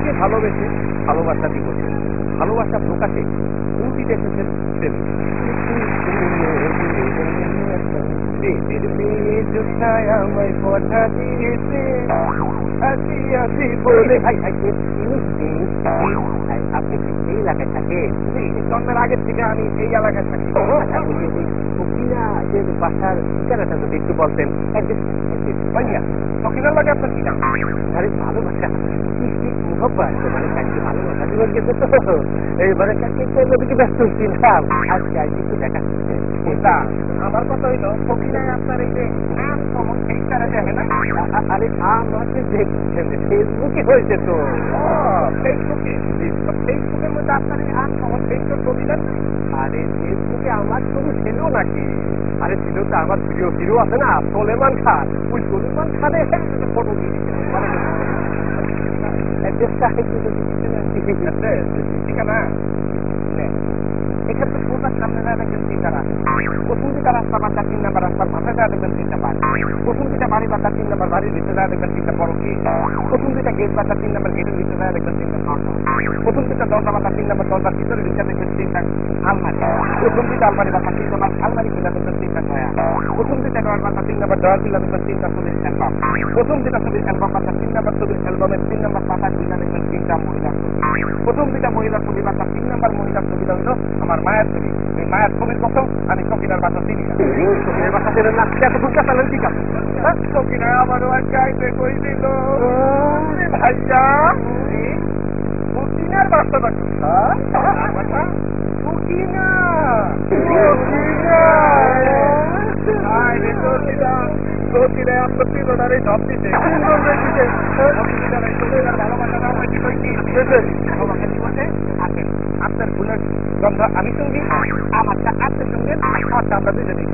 আপনাকে ভালোবেসে ভালোবাসা দিবসে ভালোবাসা প্রকাশে ফুল দিতে এসেছেন প্রেমিক। আমায় কথা দিয়েছে আসি আসি বলে। আপনি কি এই এলাকায় থাকেন? জন্মের আগের থেকে আমি এই এলাকায় থাকি। বাসার ঠিকানাটা যদি একটু বলতেন। ভাইয়া সকিনার লাগে আপনার কি নাম? আরে ভালোবাসা এইবারে নদীকে ব্যস্ত ছিলাম আজকে কিছু দেখা আমার কথা হইলো সকিনায় আপনার এই যে দেখে না। আরে আমাকে দেখছেন ফেসবুকে হয়েছে তো। ফেসবুকে ফেসবুকের মধ্যে আপনার এই আম খবর ফেসবুক ছবি দেন। আরে ফেসবুকে আমার ছবি ছিল নাকি? আরে ছিল তো আমার প্রিয় হিরো আছে না সলেমান খান, ওই সলেমান খানের ফটো দিয়ে ঠিকানা এখানে কোনটা সামনে দেখবেন ঠিকানা। প্রথম দিকে রাস্তা বাড্ডা 3 নাম্বার রাস্তার মাথায় যা দেখবেন 3টা বাড়ি। প্রথম দিকে বাড়ি বাড্ডা 3 নাম্বার বাড়ির ভিতরে যা দেখবেন 3টা বড় গেট। প্রথম দিকে গেট বাড্ডা 3 নাম্বার গেটের ভিতরে যা দেখবেন 3টা দরজা। প্রথম দিকে দরজা বাড্ডা 3 নাম্বার দরজার ভিতরে ঢুকে দেখবেন 3টা আলমারি। প্রথম দিকে আলমারি বাড্ডা 3 নাম্বার আলমারি খুলে দেখবেন 3টা ড্রয়ার। প্রথম দিকে ড্রয়ার বাড্ডা 3 নাম্বার ড্রয়ার খুলে দেখবেন 3টা ছবির অ্যালবাম। প্রথম দিকে ছবির অ্যালবাম বাড্ডা 3 নাম্বার ছবির অ্যালবামের 3 নাম্বার পাতা খুলে দেখবেন 3টা মহিলার ছবি। প্রথম দিকে মহিলার ছবি বাড্ডা 3 নাম্বার মহিলার ছবিটা হলো আমার মায়ের ছবি। এই মায়ের ছবির প্রথম আমি সকিনার বাসা চিনি না। সকিনার বাসা চেনেন না? এত বুঝতে পারলেন ঠিক আছে। সকিনা আমারও এক গাইতে কই দিল ভাইয়া সকিনার বাসাটা কোথায়? সকিনা সকিনা আপনার তিনটারে সব দিতে আপনার গুণের গন্ধ আমি সঙ্গী আমারটা আপনার সঙ্গে আমারটা আমরা দুজনে